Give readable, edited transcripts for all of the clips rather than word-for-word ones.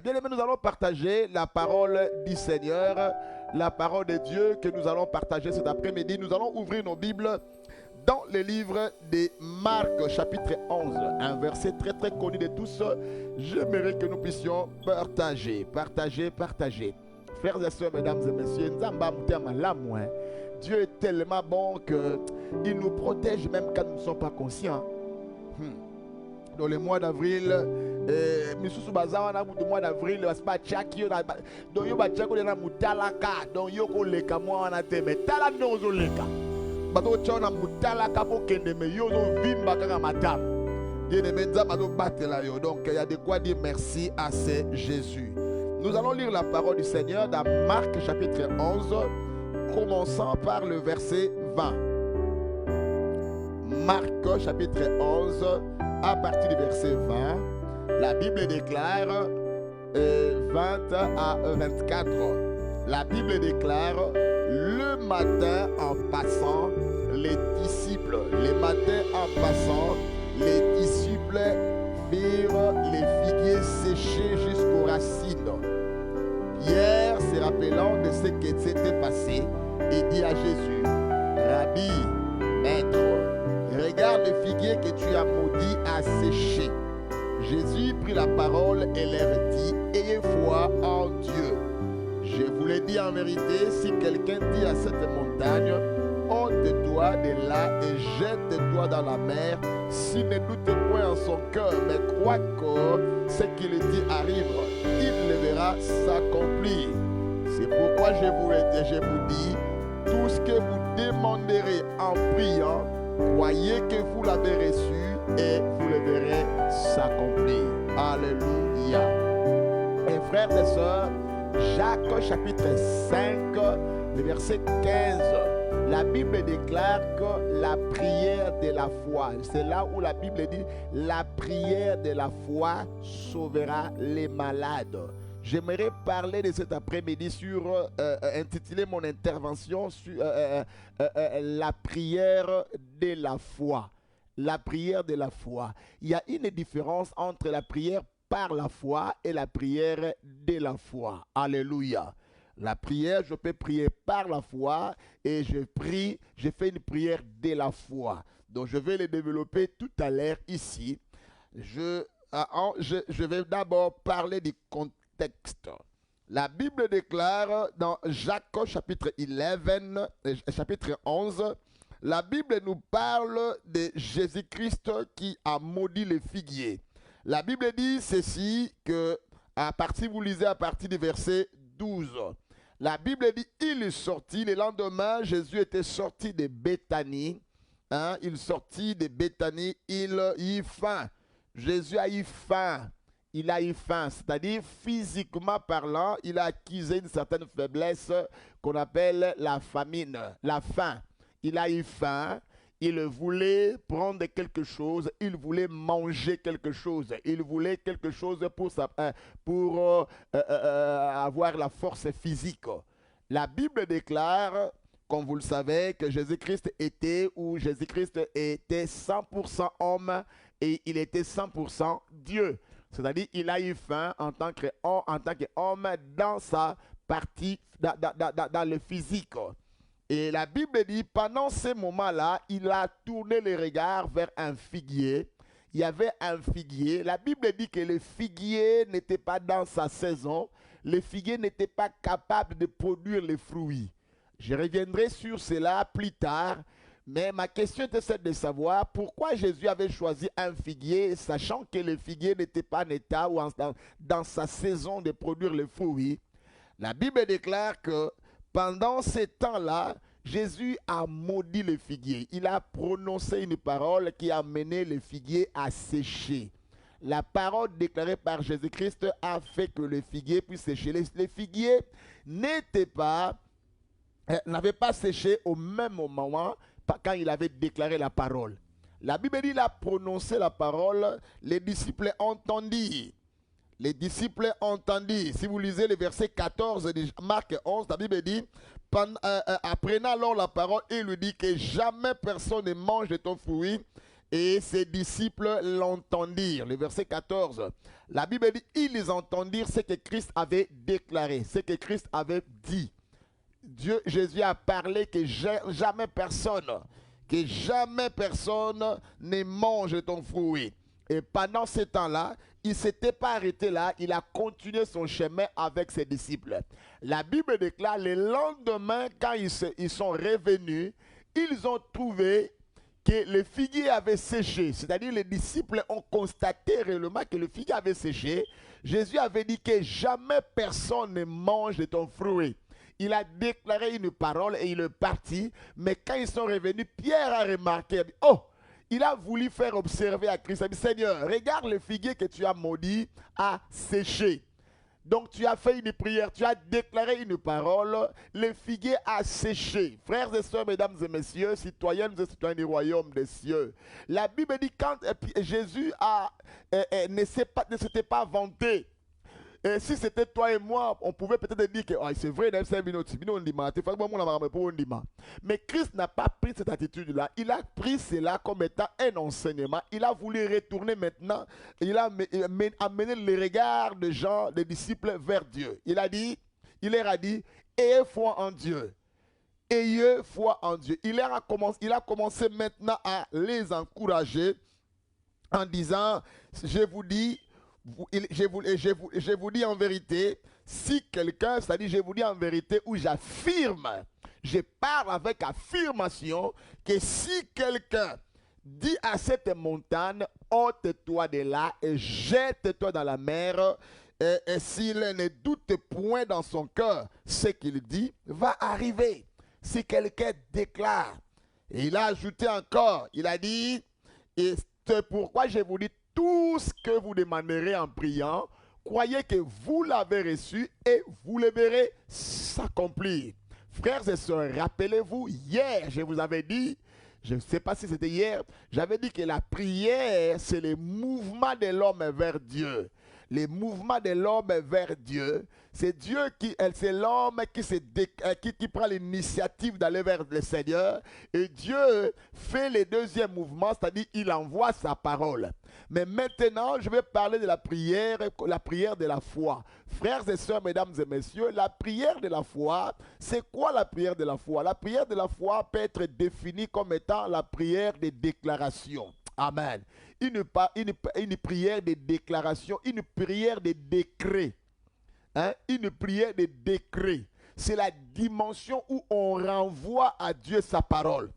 Bien aimés, nous allons partager la parole du Seigneur, la parole de Dieu que nous allons partager cet après-midi. Nous allons ouvrir nos Bibles dans le livre de Marc, chapitre 11, un verset très très connu de tous. J'aimerais que nous puissions partager. Frères et sœurs, mesdames et messieurs, Dieu est tellement bon qu'il nous protège même quand nous ne sommes pas conscients. Dans le mois d'avril, misusu bazawa na mutu mois d'avril basiba chaki na donc yo ba chako na mutalaka donc yo ko leka mwa wana te mais tala ndozo leka bato chona mutalaka po kende me yo zo vimba kaka madame bien aimé nzamba do batela yo donc il y a de quoi dire merci à ce Jésus. Nous allons lire la parole du Seigneur dans Marc chapitre 11 commençant par le verset 20. Marc chapitre 11 à partir du verset 20, la Bible déclare 20 à 24. La Bible déclare le matin en passant, les disciples virent les figuiers séchés jusqu'aux racines. Pierre, se rappelant de ce qui s'était passé, et dit à Jésus, Rabbi, maître, regarde le figuier que tu as maudit à sécher. Jésus prit la parole et leur dit, ayez foi en Dieu. Je vous le dis en vérité, si quelqu'un dit à cette montagne, ôte-toi de là et jette-toi dans la mer, s'il ne doute point en son cœur, mais croit que ce qu'il dit arrive, il le verra s'accomplir. C'est pourquoi je vous dis, tout ce que vous demanderez en priant, croyez que vous l'avez reçu et vous le verrez s'accomplir. Alléluia. Mes frères et sœurs, Jacques chapitre 5, le verset 15. La Bible déclare que la prière de la foi, c'est là où la Bible dit la prière de la foi sauvera les malades. J'aimerais parler de cet après-midi sur, intituler mon intervention sur la prière de la foi. La prière de la foi. Il y a une différence entre la prière par la foi et la prière de la foi. Alléluia. La prière, je peux prier par la foi et je fais une prière de la foi. Donc je vais le développer tout à l'heure ici. Je vais d'abord parler du contexte. La Bible déclare dans Jacques chapitre 11, la Bible nous parle de Jésus-Christ qui a maudit les figuiers. La Bible dit ceci, vous lisez à partir du verset 12. La Bible dit, il est sorti, le lendemain, Jésus était sorti de Béthanie. Il sortit de Béthanie, il eut faim. Jésus a eu faim. Il a eu faim, c'est-à-dire physiquement parlant, il a acquis une certaine faiblesse qu'on appelle la famine, la faim. Il a eu faim, il voulait prendre quelque chose, il voulait manger quelque chose, il voulait quelque chose pour avoir la force physique. La Bible déclare, comme vous le savez, que Jésus-Christ était 100% homme et il était 100% Dieu. C'est-à-dire qu'il a eu faim en tant qu'homme dans sa partie, dans le physique. Et la Bible dit, pendant ce moment-là, il a tourné les regards vers un figuier. Il y avait un figuier. La Bible dit que le figuier n'était pas dans sa saison. Le figuier n'était pas capable de produire les fruits. Je reviendrai sur cela plus tard. Mais ma question était celle de savoir pourquoi Jésus avait choisi un figuier, sachant que le figuier n'était pas en état ou dans sa saison de produire les fruits. La Bible déclare que pendant ces temps-là, Jésus a maudit le figuier. Il a prononcé une parole qui a mené le figuier à sécher. La parole déclarée par Jésus-Christ a fait que le figuier puisse sécher. Le figuier n'avait pas séché au même moment quand il avait déclaré la parole. La Bible dit qu'il a prononcé la parole, les disciples entendirent. Les disciples entendirent. Si vous lisez le verset 14 de Marc 11, la Bible dit, apprenant alors la parole, il lui dit que jamais personne ne mange de ton fruit Et ses disciples l'entendirent. Le verset 14. La Bible dit, ils entendirent ce que Christ avait déclaré, ce que Christ avait dit. Jésus a parlé que jamais personne ne mange ton fruit. Et pendant ce temps-là, il ne s'était pas arrêté là, il a continué son chemin avec ses disciples. La Bible déclare, le lendemain, quand ils sont revenus, ils ont trouvé que le figuier avait séché. C'est-à-dire les disciples ont constaté réellement que le figuier avait séché. Jésus avait dit que jamais personne ne mange de ton fruit. Il a déclaré une parole et il est parti. Mais quand ils sont revenus, Pierre a remarqué, il a dit, oh, il a voulu faire observer à Christ. Il a dit, Seigneur, regarde le figuier que tu as maudit a séché. Donc tu as fait une prière, tu as déclaré une parole, le figuier a séché. Frères et sœurs, mesdames et messieurs, citoyennes et citoyens du royaume des cieux. La Bible dit quand Jésus ne s'était pas vanté. Et si c'était toi et moi, on pouvait peut-être dire que c'est vrai, mais Christ n'a pas pris cette attitude-là. Il a pris cela comme étant un enseignement. Il a voulu retourner maintenant. Il a amené le regard de Jean, des disciples, vers Dieu. Il leur a dit, ayez foi en Dieu. Ayez foi en Dieu. Il a commencé maintenant à les encourager en disant, je vous dis en vérité, si quelqu'un, c'est-à-dire je vous dis en vérité, où j'affirme, je parle avec affirmation, que si quelqu'un dit à cette montagne, ôte-toi de là et jette-toi dans la mer, et s'il ne doute point dans son cœur, ce qu'il dit va arriver. Si quelqu'un déclare, et il a ajouté encore, il a dit, et c'est pourquoi je vous dis, tout ce que vous demanderez en priant, croyez que vous l'avez reçu et vous le verrez s'accomplir. Frères et sœurs, rappelez-vous, hier, je vous avais dit, je ne sais pas si c'était hier, j'avais dit que la prière, c'est le mouvement de l'homme vers Dieu. Les mouvements de l'homme vers Dieu, c'est l'homme qui prend l'initiative d'aller vers le Seigneur. Et Dieu fait le deuxième mouvement, c'est-à-dire il envoie sa parole. Mais maintenant, je vais parler de la prière de la foi. Frères et sœurs, mesdames et messieurs, la prière de la foi, c'est quoi la prière de la foi? La prière de la foi peut être définie comme étant la prière de déclaration. Amen. Une prière de déclaration, une prière de décret. Hein? Une prière de décret. C'est la dimension où on renvoie à Dieu sa parole.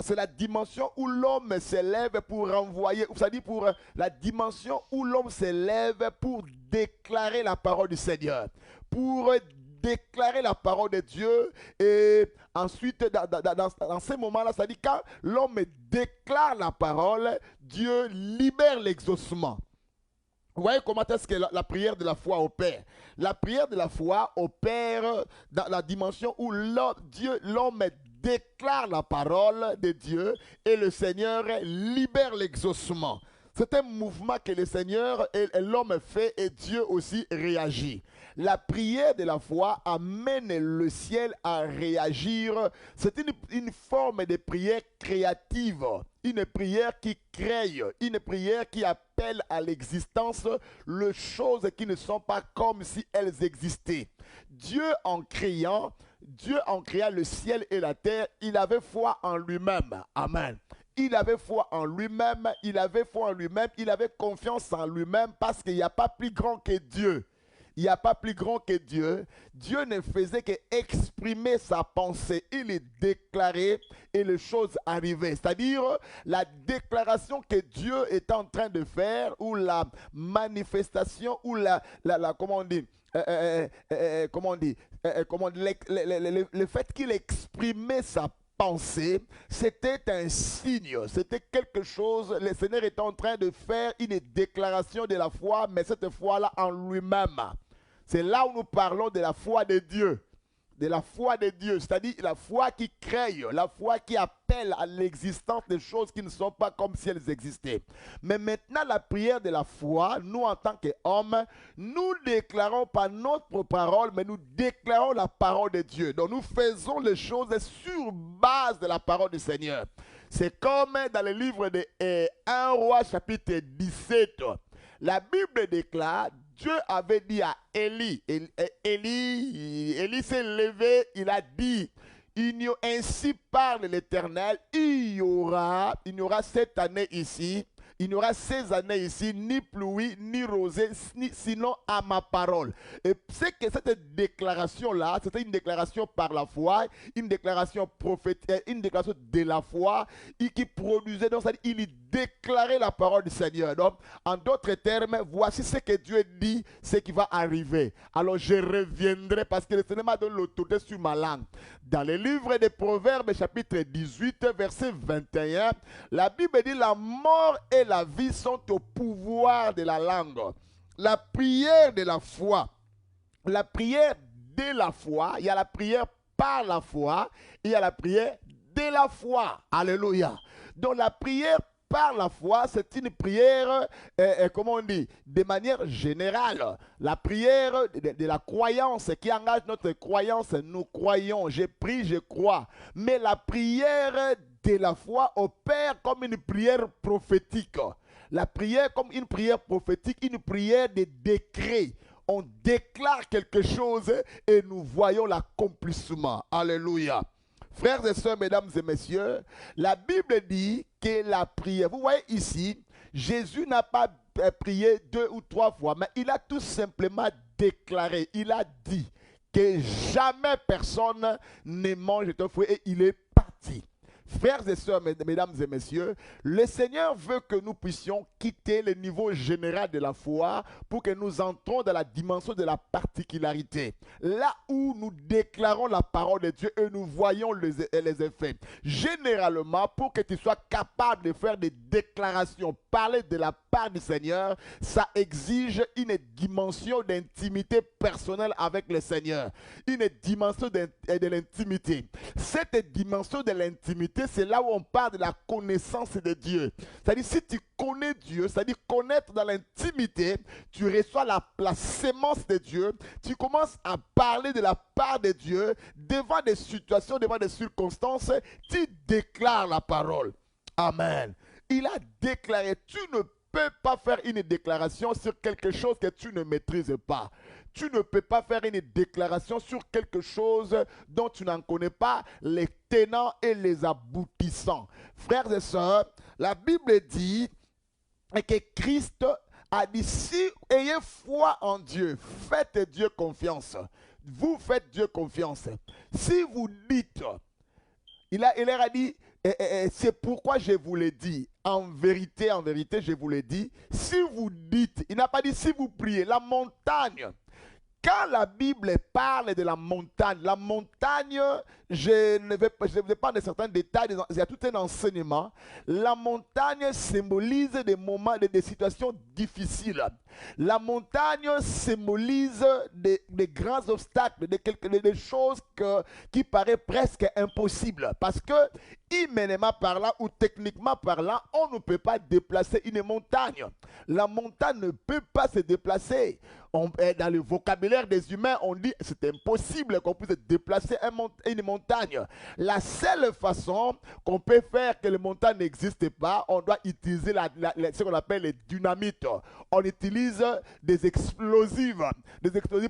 C'est la dimension où l'homme s'élève pour renvoyer, c'est-à-dire pour la dimension où l'homme s'élève pour déclarer la parole du Seigneur. Pour déclarer la parole de Dieu. Et ensuite, dans ces moments-là, c'est-à-dire quand l'homme déclare la parole, Dieu libère l'exaucement. Vous voyez comment est-ce que la prière de la foi opère? La prière de la foi opère dans la dimension où l'homme déclare la parole de Dieu et le Seigneur libère l'exaucement. C'est un mouvement que le Seigneur et l'homme fait et Dieu aussi réagit. La prière de la foi amène le ciel à réagir. C'est une forme de prière créative, une prière qui crée, une prière qui appelle à l'existence les choses qui ne sont pas comme si elles existaient. Dieu en créant le ciel et la terre, il avait foi en lui-même. Amen. Il avait foi en lui-même, il avait confiance en lui-même parce qu'il n'y a pas plus grand que Dieu. Il n'y a pas plus grand que Dieu. Dieu ne faisait qu'exprimer sa pensée. Il est déclaré et les choses arrivaient. C'est-à-dire la déclaration que Dieu est en train de faire ou la manifestation ou le fait qu'il exprimait sa pensée, c'était un signe, c'était quelque chose, le Seigneur est en train de faire une déclaration de la foi, mais cette foi-là en lui-même. C'est là où nous parlons de la foi de Dieu. De la foi de Dieu, c'est-à-dire la foi qui crée, la foi qui appelle à l'existence des choses qui ne sont pas comme si elles existaient. Mais maintenant, la prière de la foi, nous en tant qu'hommes, nous déclarons pas notre parole, mais nous déclarons la parole de Dieu. Donc nous faisons les choses sur base de la parole du Seigneur. C'est comme dans le livre de 1 roi chapitre 17. La Bible déclare, Dieu avait dit à Élie, Élie s'est levé, il a dit, ainsi parle l'Éternel, il y aura cette année ici, il n'y aura ces années ici, ni pluie, ni rosée, sinon à ma parole. Et c'est que cette déclaration-là, c'était une déclaration par la foi, une déclaration prophétique, une déclaration de la foi, qui produisait, donc c'est-à-dire, il déclarait la parole du Seigneur. Donc, en d'autres termes, voici ce que Dieu dit, ce qui va arriver. Alors, je reviendrai parce que le Seigneur m'a donné l'autorité sur ma langue. Dans le livre des Proverbes, chapitre 18, verset 21, la Bible dit, la mort et la vie sont au pouvoir de la langue. La prière de la foi. La prière de la foi. Il y a la prière par la foi. Et il y a la prière de la foi. Alléluia. Donc la prière par la foi, c'est une prière, comment on dit, de manière générale. La prière de la croyance qui engage notre croyance. Nous croyons. Je prie, je crois. Mais la prière de la foi opère comme une prière prophétique. La prière comme une prière prophétique, une prière de décret. On déclare quelque chose et nous voyons l'accomplissement. Alléluia. Frères et sœurs, mesdames et messieurs, la Bible dit que la prière, vous voyez ici, Jésus n'a pas prié 2 ou 3 fois, mais il a tout simplement déclaré, il a dit que jamais personne ne mange ton fruit et il est parti. Frères et sœurs, mesdames et messieurs, le Seigneur veut que nous puissions quitter le niveau général de la foi pour que nous entrons dans la dimension de la particularité. Là où nous déclarons la parole de Dieu et nous voyons les effets. Généralement, pour que tu sois capable de faire des déclarations, parler de la part du Seigneur, ça exige une dimension d'intimité personnelle avec le Seigneur. Une dimension de l'intimité. Cette dimension de l'intimité, c'est là où on parle de la connaissance de Dieu. C'est-à-dire, si tu connais Dieu, c'est-à-dire connaître dans l'intimité, tu reçois la sémence de Dieu, tu commences à parler de la part de Dieu, devant des situations, devant des circonstances, tu déclares la parole. Amen. Il a déclaré, tu ne peux pas faire une déclaration sur quelque chose que tu ne maîtrises pas. Tu ne peux pas faire une déclaration sur quelque chose dont tu n'en connais pas les tenants et les aboutissants. Frères et sœurs, la Bible dit que Christ a dit, si ayez foi en Dieu, faites Dieu confiance. Vous faites Dieu confiance. Si vous dites, il leur a dit, c'est pourquoi je vous l'ai dit. En vérité, je vous l'ai dit. Si vous dites, il n'a pas dit si vous priez, la montagne. Quand la Bible parle de la montagne, je ne vais pas dans certains détails, il y a tout un enseignement. La montagne symbolise des moments, des situations difficiles. La montagne symbolise des grands obstacles, des choses qui paraissent presque impossibles. Parce que, humainement parlant ou techniquement parlant, on ne peut pas déplacer une montagne. La montagne ne peut pas se déplacer. Dans le vocabulaire des humains, on dit que c'est impossible qu'on puisse déplacer une montagne. La seule façon qu'on peut faire que les montagnes n'existent pas, on doit utiliser ce qu'on appelle les dynamites. On utilise des explosifs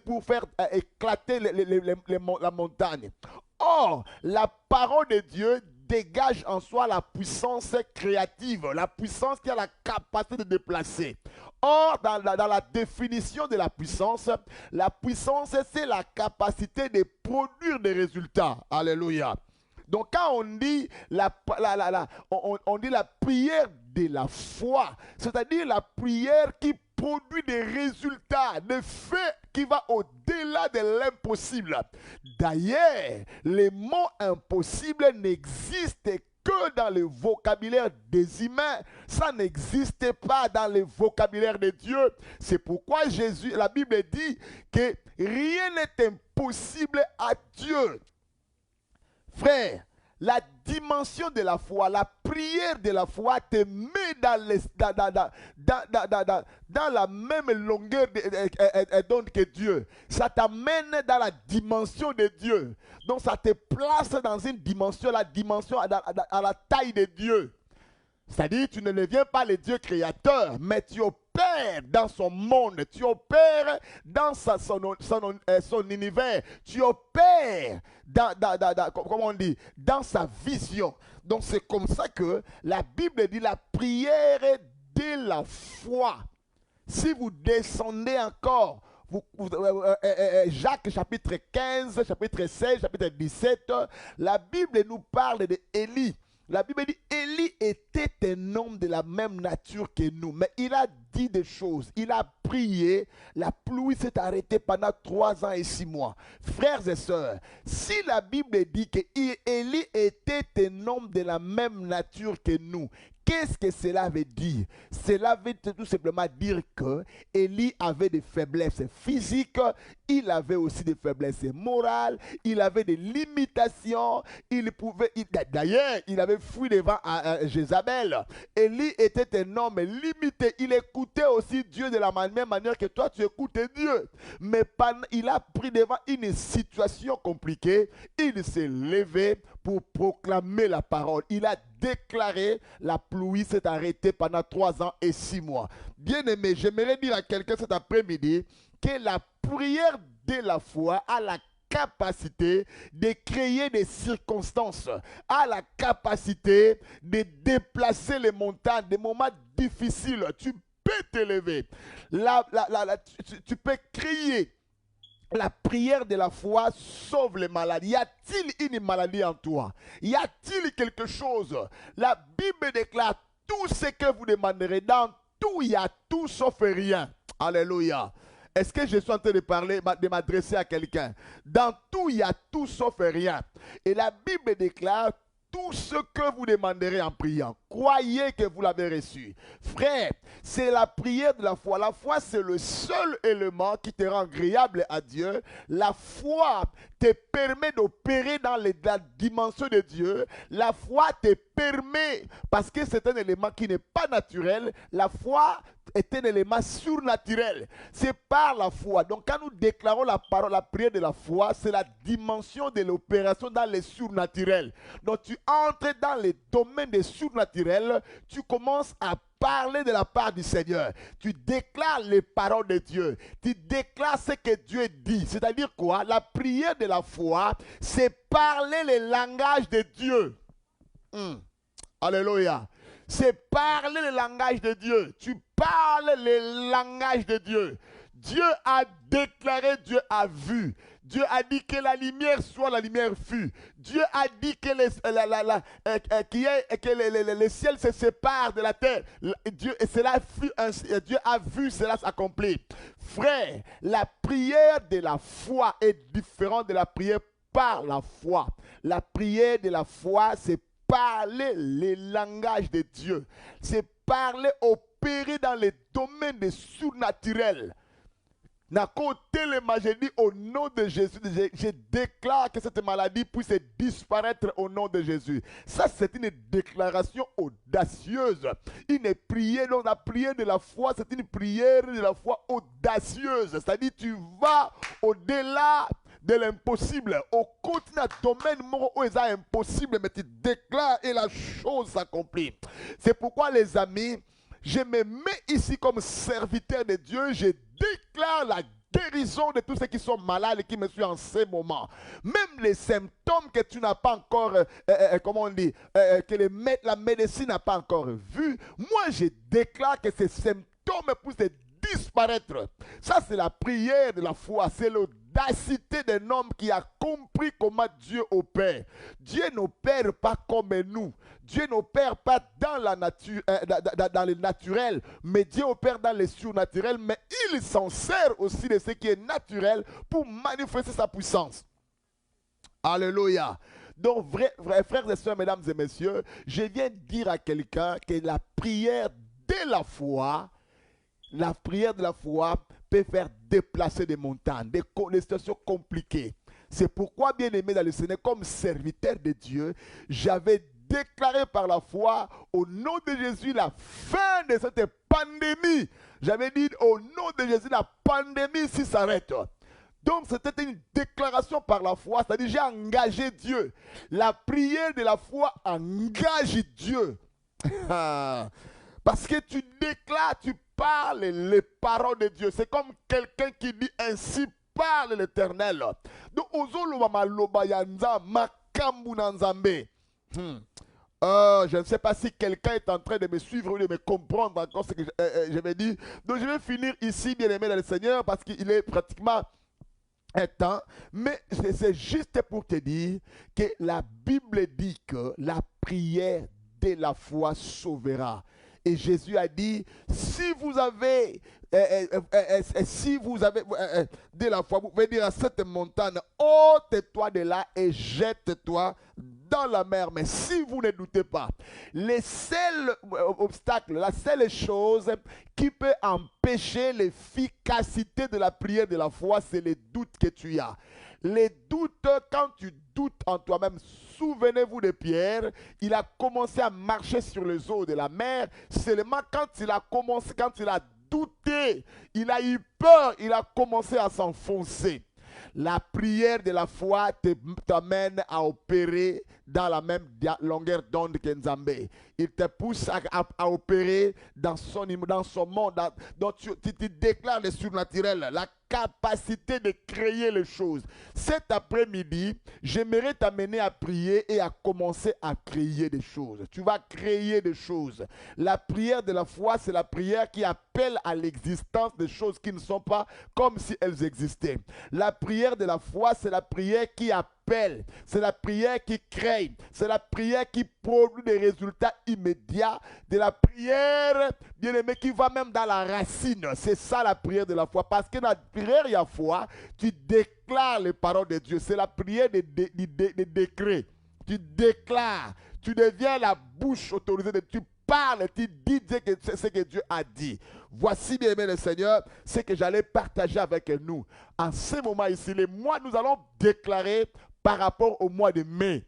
pour faire éclater la montagne. Or, la parole de Dieu dégage en soi la puissance créative, la puissance qui a la capacité de déplacer. Or, dans la définition de la puissance, c'est la capacité de produire des résultats. Alléluia. Donc, quand on dit on dit la prière de la foi, c'est-à-dire la prière qui produit des résultats, des faits qui va au-delà de l'impossible. D'ailleurs, les mots impossibles n'existent que dans le vocabulaire des humains. Ça n'existe pas dans le vocabulaire de Dieu. C'est pourquoi la Bible dit que rien n'est impossible à Dieu. Frère, la dimension de la foi, la prière de la foi te met dans la même longueur d'onde que Dieu. Ça t'amène dans la dimension de Dieu. Donc ça te place dans une dimension, la dimension à la taille de Dieu. C'est-à-dire, tu ne deviens pas le Dieu créateur, mais tu opères dans son monde, tu opères dans son univers, tu opères comment on dit, dans sa vision. Donc c'est comme ça que la Bible dit la prière de la foi. Si vous descendez encore, Jacques chapitre 15, chapitre 16, chapitre 17, la Bible nous parle d'Élie. La Bible dit, Élie était un homme de la même nature que nous, mais il a dit des choses, il a prié, la pluie s'est arrêtée pendant 3 ans et 6 mois. Frères et sœurs, si la Bible dit que Élie était un homme de la même nature que nous, qu'est-ce que cela veut dire? Cela veut tout simplement dire que Élie avait des faiblesses physiques, il avait aussi des faiblesses morales, il avait des limitations, d'ailleurs, il avait fui devant Jézabel. Élie était un homme limité, il écoutait aussi Dieu de la même manière que toi tu écoutes Dieu. Mais il a pris devant une situation compliquée, il s'est levé pour proclamer la parole. Il a déclaré, la pluie s'est arrêtée pendant 3 ans et 6 mois. Bien-aimé, j'aimerais dire à quelqu'un cet après-midi que la prière de la foi a la capacité de créer des circonstances, a la capacité de déplacer les montagnes, des moments difficiles. Tu peux t'élever. Tu peux crier. La prière de la foi sauve les maladies. Y a-t-il une maladie en toi? Y a-t-il quelque chose? La Bible déclare tout ce que vous demanderez. Dans tout, il y a tout sauf rien. Alléluia. Est-ce que je suis en train de parler, de m'adresser à quelqu'un? Dans tout, il y a tout sauf rien. Et la Bible déclare tout ce que vous demanderez en priant. Croyez que vous l'avez reçu. Frère, c'est la prière de la foi. La foi, c'est le seul élément qui te rend agréable à Dieu. La foi te permet d'opérer dans la dimension de Dieu. La foi te permet, parce que c'est un élément qui n'est pas naturel, la foi est un élément surnaturel. C'est par la foi. Donc quand nous déclarons la parole, la prière de la foi, c'est la dimension de l'opération dans les surnaturels. Donc tu entres dans les domaines des surnaturels, tu commences à parler de la part du Seigneur. Tu déclares les paroles de Dieu. Tu déclares ce que Dieu dit. C'est-à-dire quoi? La prière de la foi, c'est parler le langage de Dieu. Alléluia. C'est parler le langage de Dieu. Tu parles le langage de Dieu. Dieu a déclaré, Dieu a vu. Dieu a dit que la lumière soit, la lumière fut. Dieu a dit que le ciel se sépare de la terre. Dieu a vu cela s'accomplir. Frère, la prière de la foi est différente de la prière par la foi. La prière de la foi, c'est parler le langage de Dieu. C'est parler, opérer dans les domaines des surnaturels. Je dis au nom de Jésus, je déclare que cette maladie puisse disparaître au nom de Jésus. Ça, c'est une déclaration audacieuse. Une prière, donc la prière de la foi, c'est une prière de la foi audacieuse. C'est-à-dire, tu vas au-delà de l'impossible. Au continent, domaine où il est impossible, mais tu déclares et la chose s'accomplit. C'est pourquoi, les amis, je me mets ici comme serviteur de Dieu. Je déclare la guérison de tous ceux qui sont malades et qui me suivent en ces moments. Même les symptômes que tu n'as pas encore, comment on dit, que la médecine n'a pas encore vu. Moi, je déclare que ces symptômes puissent disparaître. Ça, c'est la prière de la foi. C'est l'audacité d'un homme qui a compris comment Dieu opère. Dieu n'opère pas comme nous. Dieu n'opère pas dans la nature, dans le naturel, mais Dieu opère dans le surnaturel, mais il s'en sert aussi de ce qui est naturel pour manifester sa puissance. Alléluia. Donc, frères et sœurs, mesdames et messieurs, je viens dire à quelqu'un que la prière de la foi peut faire déplacer des montagnes, des situations compliquées. C'est pourquoi, bien aimé dans le Seigneur, comme serviteur de Dieu, j'avais déclaré par la foi au nom de Jésus la fin de cette pandémie. J'avais dit au nom de Jésus, la pandémie ici s'arrête. Donc c'était une déclaration par la foi, c'est-à-dire j'ai engagé Dieu. La prière de la foi engage Dieu. Parce que tu déclares, tu parles les paroles de Dieu. C'est comme quelqu'un qui dit ainsi parle l'Éternel. Donc je ne sais pas si quelqu'un est en train de me suivre ou de me comprendre encore ce que je vais dire. Donc je vais finir ici, bien aimé dans le Seigneur, parce qu'il est pratiquement un temps. Mais c'est juste pour te dire que la Bible dit que la prière de la foi sauvera. Et Jésus a dit, si vous avez de la foi, vous pouvez dire à cette montagne, ôte-toi de là et jette-toi dans la mer. Mais si vous ne doutez pas, le seul obstacle, la seule chose qui peut empêcher l'efficacité de la prière de la foi, c'est les doutes que tu as. Les doutes, quand tu doutes en toi-même, souvenez-vous de Pierre, il a commencé à marcher sur les eaux de la mer. Seulement quand il a commencé, quand il a douté, il a eu peur, il a commencé à s'enfoncer. La prière de la foi t'amène à opérer dans la même longueur d'onde que Nzambé. Il te pousse à opérer dans son monde. Donc tu déclares le surnaturel, la capacité de créer les choses. Cet après-midi, j'aimerais t'amener à prier et à commencer à créer des choses. Tu vas créer des choses. La prière de la foi, c'est la prière qui appelle à l'existence des choses qui ne sont pas comme si elles existaient. La prière de la foi, c'est la prière qui appelle. C'est la prière qui crée. C'est la prière qui produit des résultats immédiats. De la prière, bien aimé, qui va même dans la racine. C'est ça la prière de la foi. Parce que dans la prière, il y a foi. Tu déclares les paroles de Dieu. C'est la prière des décrets. Tu déclares. Tu deviens la bouche autorisée. Tu parles, tu dis ce que Dieu a dit. Voici, bien aimé le Seigneur, ce que j'allais partager avec nous. En ce moment ici, les mois, nous allons déclarer par rapport au mois de mai.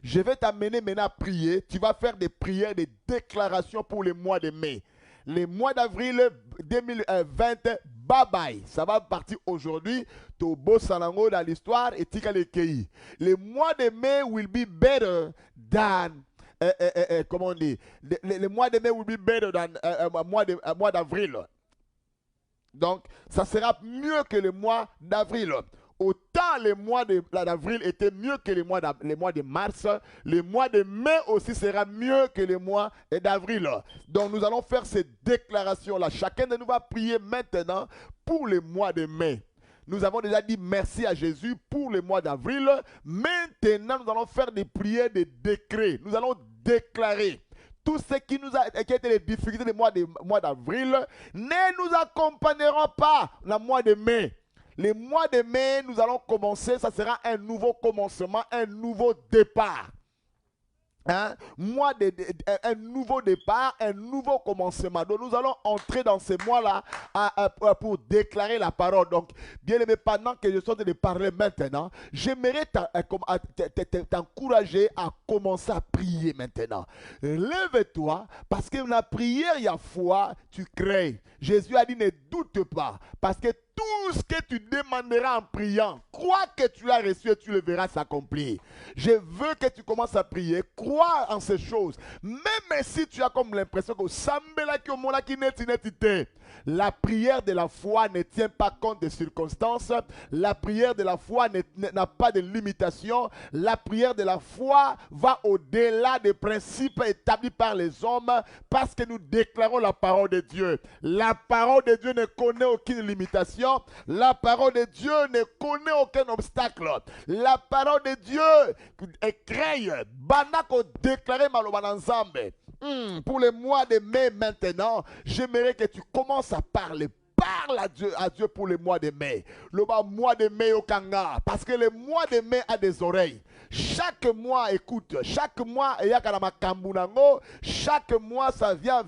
Je vais t'amener maintenant à prier. Tu vas faire des prières, des déclarations pour le mois de mai. Le mois d'avril 2020, bye bye. Ça va partir aujourd'hui. Tobo Salango dans l'histoire et Tika le Kei. Le mois de mai will be better than comment on dit, le mois de mai will be better than mois d'avril. Donc, ça sera mieux que le mois d'avril. Autant le mois d'avril était mieux que le mois de mars, le mois de mai aussi sera mieux que le mois d'avril. Donc, nous allons faire ces déclarations-là. Chacun de nous va prier maintenant pour le mois de mai. Nous avons déjà dit merci à Jésus pour le mois d'avril. Maintenant, nous allons faire des prières de décrets. Nous allons déclarer. Tout ce qui a été les difficultés du mois d'avril ne nous accompagneront pas dans le mois de mai. Le mois de mai, nous allons commencer, ça sera un nouveau commencement, un nouveau départ. Un nouveau départ, un nouveau commencement. Donc nous allons entrer dans ces mois-là pour déclarer la parole. Donc, bien aimé, pendant que je suis en train de parler maintenant, j'aimerais t'encourager à commencer à prier maintenant. Lève-toi, parce que dans la prière, il y a foi, tu crées. Jésus a dit, ne doute pas, parce que tout ce que tu demanderas en priant, crois que tu as reçu et tu le verras s'accomplir. Je veux que tu commences à prier, crois en ces choses. Même si tu as comme l'impression que la prière de la foi ne tient pas compte des circonstances. La prière de la foi n'a pas de limitation. La prière de la foi va au-delà des principes établis par les hommes parce que nous déclarons la parole de Dieu. La parole de Dieu ne connaît aucune limitation. La parole de Dieu ne connaît aucun obstacle. La parole de Dieu est créée. Banako déclaré malobananzambe. Pour le mois de mai maintenant, j'aimerais que tu commences à parler. Parle à Dieu pour le mois de mai. Le mois de mai au Kanga. Parce que le mois de mai a des oreilles. Chaque mois, écoute, chaque mois, chaque mois, ça vient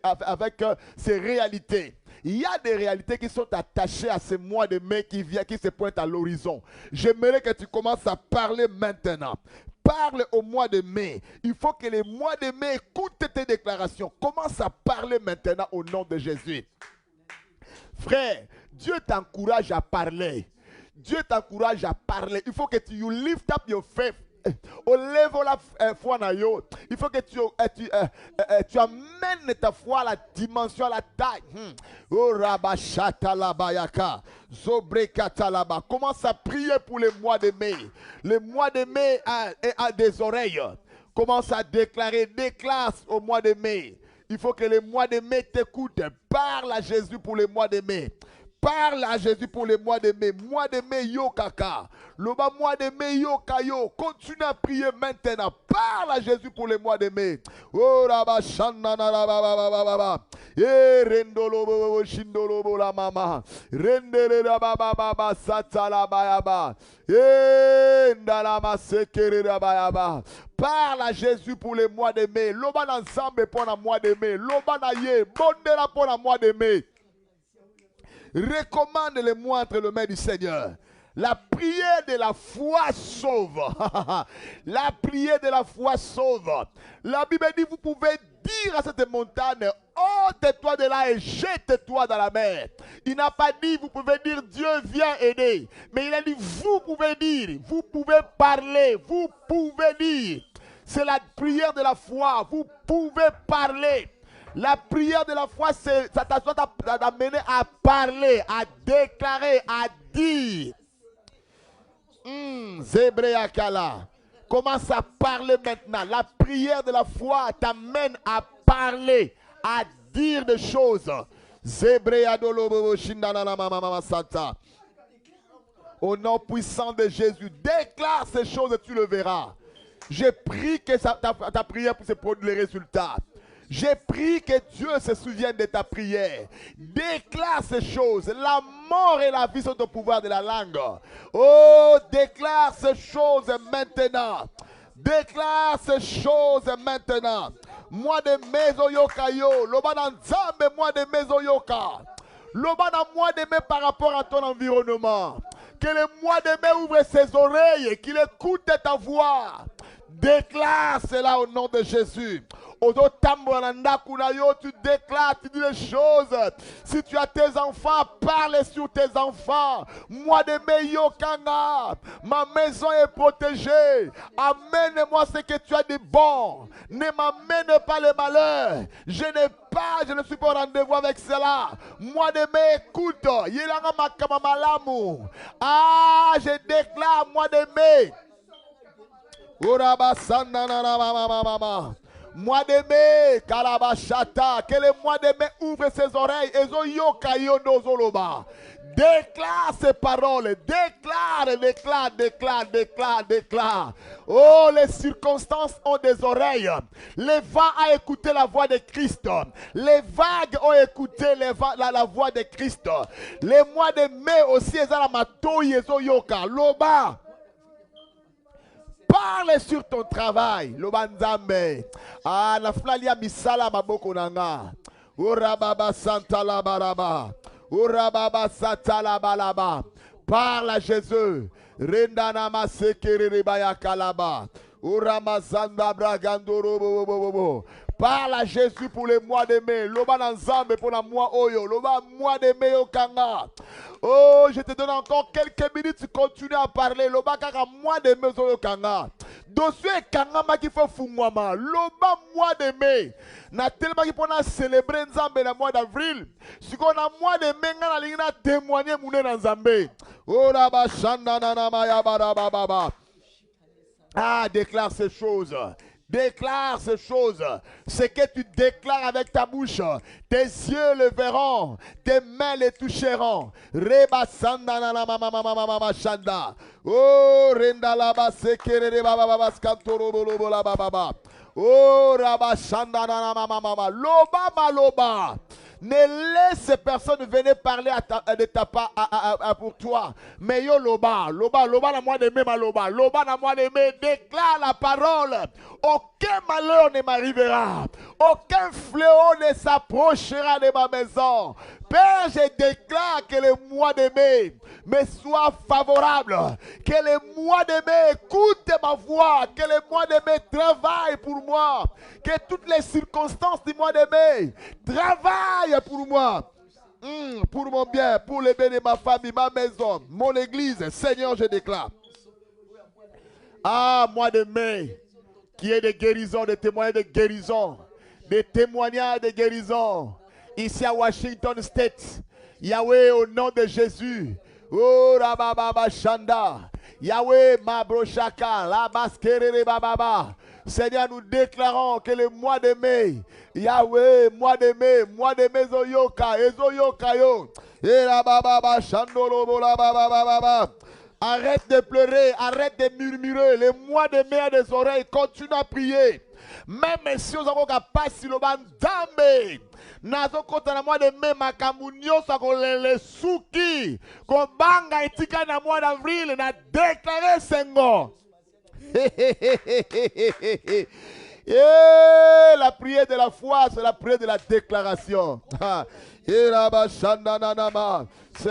avec ses réalités. Il y a des réalités qui sont attachées à ce mois de mai qui vient, qui se pointe à l'horizon. J'aimerais que tu commences à parler maintenant. Parle au mois de mai. Il faut que les mois de mai écoutent tes déclarations. Commence à parler maintenant au nom de Jésus. Frère, Dieu t'encourage à parler. Dieu t'encourage à parler. Il faut que tu lift up your faith. Au level la foi na yo. Il faut que tu amènes ta foi à la dimension, à la taille. Oh rabashata la bayaka. Zobrekata là-bas. Commence à prier pour les mois de mai. Le mois de mai a des oreilles. Commence à déclarer, déclare au mois de mai. Il faut que le mois de mai t'écoute. Parle à Jésus pour le mois de mai. Parle à Jésus pour le mois de mai. Mois de mai, yo kaka. Le mois de mai, yo kayo. Continue à prier maintenant. Parle à Jésus pour le mois de mai. Oh, raba shanana raba. Eh, rendolo shindolo la mama. Rendele raba baba satala bayaba. Eh, ndalama sekere bayaba. Parle à Jésus pour le mois de mai. Loba ensemble pour le mois de mai. Loba na ye. Bondera pour le mois de mai. Recommande les mois entre les mains du Seigneur. La prière de la foi sauve. La prière de la foi sauve. La Bible dit, vous pouvez dire à cette montagne, ôte-toi de là et jette-toi dans la mer. Il n'a pas dit, vous pouvez dire, Dieu vient aider. Mais il a dit, vous pouvez dire, vous pouvez parler, vous pouvez dire. C'est la prière de la foi. Vous pouvez parler. La prière de la foi, ça t'amène à parler, à déclarer, à dire. Zébréakala. Commence à parler maintenant. La prière de la foi t'amène à parler, à dire des choses. Au nom puissant de Jésus, déclare ces choses et tu le verras. J'ai pris que ta prière puisse produire les résultats. J'ai pris que Dieu se souvienne de ta prière. Déclare ces choses. La mort et la vie sont au pouvoir de la langue. Oh, déclare ces choses maintenant. Déclare ces choses maintenant. Moi de maison yoka yo. Loba na nzambe moi de maison yoka. Loba na moi de mai par rapport à ton environnement. Que le mois de mai ouvre ses oreilles. Qu'il écoute ta voix. Déclare cela au nom de Jésus. Tu déclares, tu dis les choses. Si tu as tes enfants, parle sur tes enfants. Moi de mes yokanga, ma maison est protégée. Amène-moi ce que tu as de bon. Ne m'amène pas le malheur. Je ne suis pas au rendez-vous avec cela. Moi de mes écoute. Ah, je déclare moi de mes. Mois de mai, Kalabashata, que le mois de mai ouvre ses oreilles. Déclare ces paroles, déclare. Oh, les circonstances ont des oreilles. Les vents ont écouté la voix de Christ. Les vagues ont écouté la voix de Christ. Les mois de mai aussi, Loba. Parle sur ton travail. Lobanzambe. Ah, la flalia misala maboko nanga. Urababa santa la baraba. Urababa santa la balaba. Parle à Jésus. Rendana masekere rebaya kalaba. Uramazanda bragandoro bobo. Parle à Jésus pour le mois de mai. Loba nanzambe pour le mois oyo. Loba mois de mai okanga. Oh, je te donne encore quelques minutes. Tu continues à parler. Loba kaka mois de mai okanga. Dossier kanga ma qui fait fumwama. Loba mois de mai. Na tellement qu'il peut célébrer nzambe le mois d'avril. Si on a mois de mai, on a lingna témoigner mouné nzambe. Oh la ba shanda na maya barababa. Ah, déclare ces choses. Déclare ces choses. Ce que tu déclares avec ta bouche, tes yeux le verront, tes mains les toucheront. Reba sanda na mama shanda. Oh renda la ba sekere reba baba skantoro bolo la baba. Oh raba shanda na mama loba maloba. Ne laisse personne venir parler de ta part pour toi. Mais yo loba la moi de mai loba na moi de mai, déclare la parole. Aucun malheur ne m'arrivera. Aucun fléau ne s'approchera de ma maison. Père, je déclare que le mois de mai me soit favorable. Que le mois de mai écoute ma voix. Que le mois de mai travaille pour moi. Que toutes les circonstances du mois de mai travaillent pour moi. Pour mon bien, pour le bien de ma famille, ma maison, mon église. Seigneur, je déclare. Ah, mois de mai, qui est de guérison, de témoignages de guérison, des témoignages de guérison. Ici à Washington State, Yahweh, au nom de Jésus. Oh, Rababa Shanda. Yahweh, Mabroshaka, la Baskere Bababa. Seigneur, nous déclarons que le mois de mai, Yahweh, mois de mai, Zoyoka, Ezoyoka yo. Et la Baba Shandolo, la Baba. Arrête de pleurer, arrête de murmurer. Le mois de mai a des oreilles, continue à prier. Même si vous avez passé le bandambe. Nazo kota na mois de mai makambu nyonso kolele suki. Kobanga etika na mois d'avril na déclarer sengo. La prière de la foi, c'est la prière de la déclaration. C'est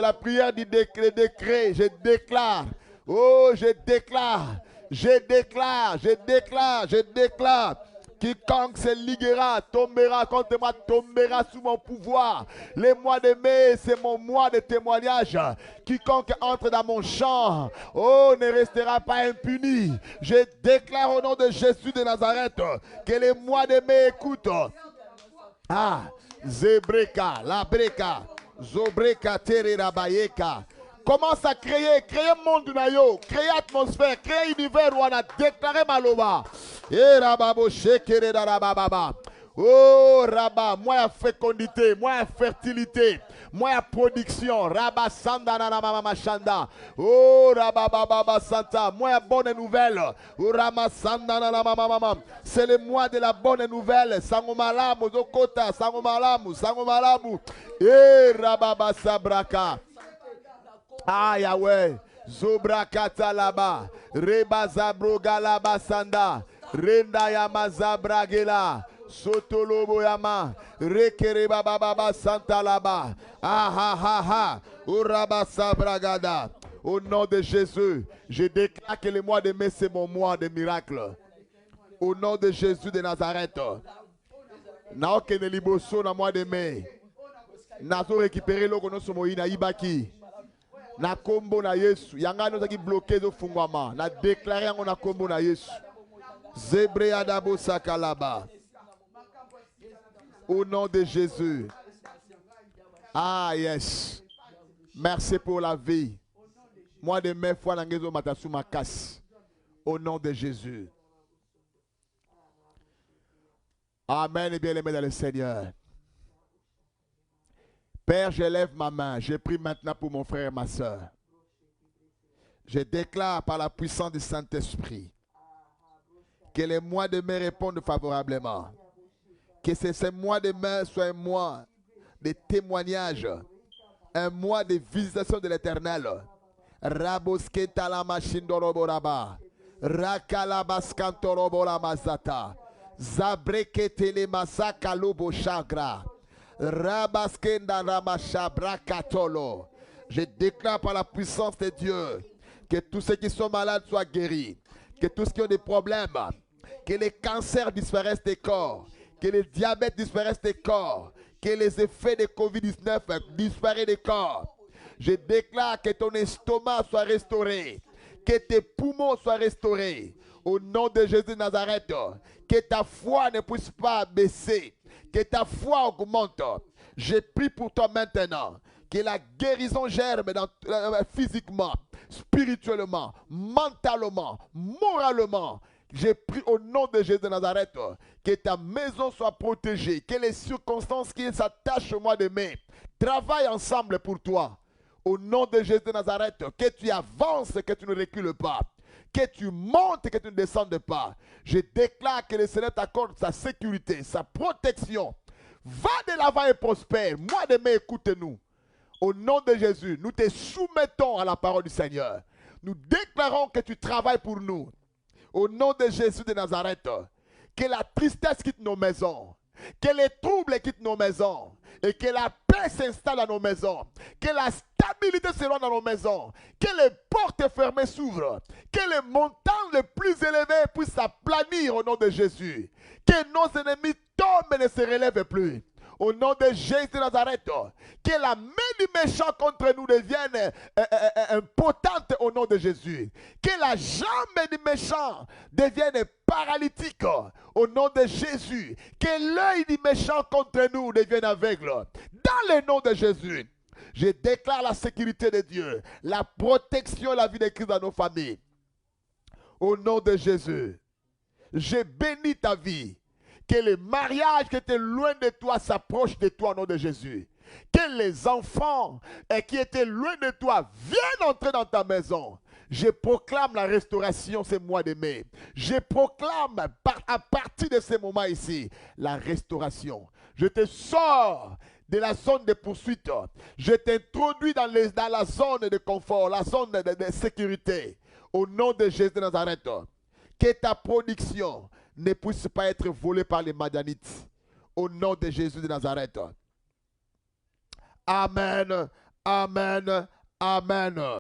la prière du décret. Je déclare. Oh, je déclare. Je déclare. Quiconque se liguera, tombera contre moi, tombera sous mon pouvoir. Le mois de mai, c'est mon mois de témoignage. Quiconque entre dans mon champ, oh, ne restera pas impuni. Je déclare au nom de Jésus de Nazareth que le mois de mai écoute. Ah, Zebreka, Labreka, Zobreka, Tererabayeka. Commence à créer monde nayo, créer atmosphère, créer univers où on a déclaré Maloba. Et Rababo Shekere Darababa. Oh Rabba, moi la fécondité, moi la fertilité, moi la production. Rabba Sanda Mama Shanda. Oh Rabba Baba Santa, moi la bonne nouvelle. Oh Rama Sanda Mama. C'est le mois de la bonne nouvelle. Sangomalamu, Zokota, Sangomalamu. Et Rabba Sabraka. Ah Yahweh, Zobrakata laba, Reba Zabroga laba sanda, Renda yama Zabragela, Sotolobo yama, Rekereba baba santa laba, ah, Uraba Sabragada. Au nom de Jésus, je déclare que le mois de mai c'est mon mois de miracle. Au nom de Jésus de Nazareth, naoke ne liboso na mois de mai, nazo récupérer l'eau que nous na ibaki. Na kombo na Yesu yanga no zaki bloqué zo fungwama na déclarer yango na kombo na Yesu Zebre adabo sakalaba au nom de Jésus. Ah yes, merci pour la vie. Moi de mes fois na ngezo matasu makas au nom de Jésus. Amen et bien aimé dans le Seigneur. Père, je lève ma main. Je prie maintenant pour mon frère et ma soeur. Je déclare par la puissance du Saint-Esprit que les mois de mai répondent favorablement. Que ce mois de mai soit un mois de témoignage, un mois de visitation de l'Éternel. Rabosketa la machine d'oroboraba. Rakalabaskantorobora mazata. Zabrekete le masaka lobo chagra. Je déclare par la puissance de Dieu que tous ceux qui sont malades soient guéris, que tous ceux qui ont des problèmes, que les cancers disparaissent des corps, que les diabètes disparaissent des corps, que les effets de Covid-19 disparaissent des corps. Je déclare que ton estomac soit restauré, que tes poumons soient restaurés. Au nom de Jésus de Nazareth, que ta foi ne puisse pas baisser, que ta foi augmente. Je prie pour toi maintenant, que la guérison germe physiquement, spirituellement, mentalement, moralement. Je prie au nom de Jésus de Nazareth, que ta maison soit protégée, que les circonstances qui s'attachent au mois de mai travaillent ensemble pour toi. Au nom de Jésus de Nazareth, que tu avances, que tu ne recules pas. Que tu montes et que tu ne descendes pas. Je déclare que le Seigneur t'accorde sa sécurité, sa protection. Va de l'avant et prospère. Moi de mai, écoute-nous. Au nom de Jésus, nous te soumettons à la parole du Seigneur. Nous déclarons que tu travailles pour nous. Au nom de Jésus de Nazareth, que la tristesse quitte nos maisons. Que les troubles quittent nos maisons. Et que la paix s'installe dans nos maisons. Que la stabilité se rende dans nos maisons. Que les portes fermées s'ouvrent. Que les montagnes les plus élevées puissent s'aplanir au nom de Jésus. Que nos ennemis tombent et ne se relèvent plus. Au nom de Jésus de Nazareth, que la main du méchant contre nous devienne impotente au nom de Jésus. Que la jambe du méchant devienne paralytique au nom de Jésus. Que l'œil du méchant contre nous devienne aveugle. Dans le nom de Jésus, je déclare la sécurité de Dieu, la protection et la vie de Christ dans nos familles. Au nom de Jésus, je bénis ta vie. Que les mariages qui étaient loin de toi s'approchent de toi au nom de Jésus. Que les enfants qui étaient loin de toi viennent entrer dans ta maison. Je proclame la restauration ce mois de mai. Je proclame à partir de ce moment ici la restauration. Je te sors de la zone de poursuite. Je t'introduis dans la zone de confort, la zone de sécurité. Au nom de Jésus de Nazareth, que ta production ne puisse pas être volée par les Madianites. Au nom de Jésus de Nazareth. Amen, amen, amen.